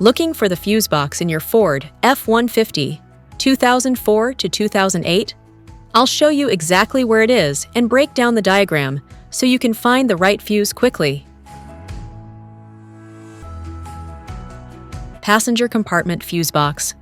Looking for the fuse box in your Ford F-150, 2004 to 2008? I'll show you exactly where it is and break down the diagram so you can find the right fuse quickly. Passenger compartment fuse box.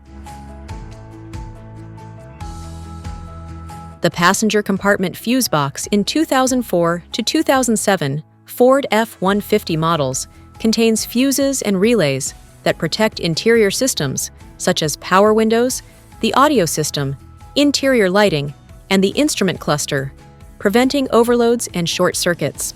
The passenger compartment fuse box in 2004 to 2007 Ford F-150 models contains fuses and relays that protect interior systems such as power windows, the audio system, interior lighting, and the instrument cluster, preventing overloads and short circuits.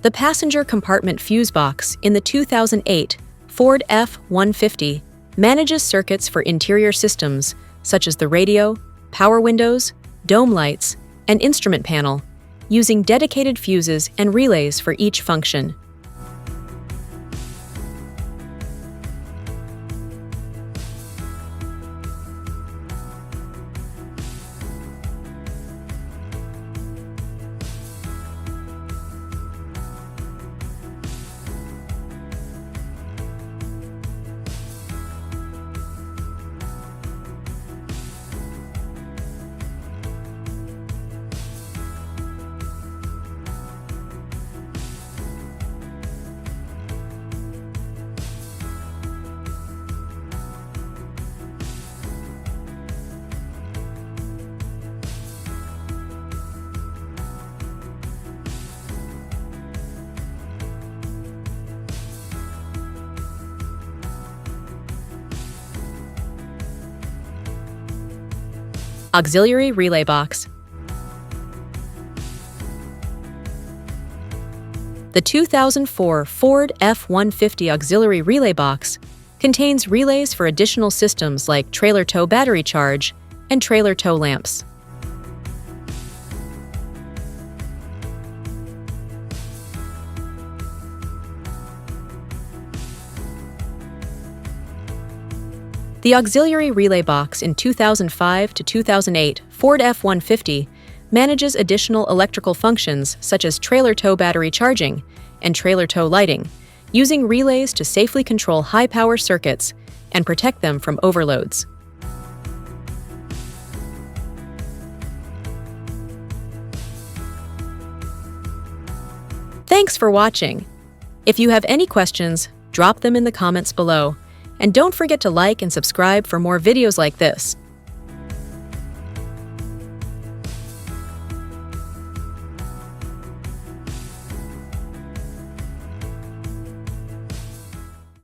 The passenger compartment fuse box in the 2008 Ford F-150 manages circuits for interior systems such as the radio, power windows, dome lights, and instrument panel, using dedicated fuses and relays for each function. Auxiliary relay box. The 2004 Ford F-150 auxiliary relay box contains relays for additional systems like trailer tow battery charge and trailer tow lamps. The auxiliary relay box in 2005 to 2008 Ford F-150 manages additional electrical functions such as trailer tow battery charging and trailer tow lighting, using relays to safely control high-power circuits and protect them from overloads. Thanks for watching. If you have any questions, drop them in the comments below. And don't forget to like and subscribe for more videos like this.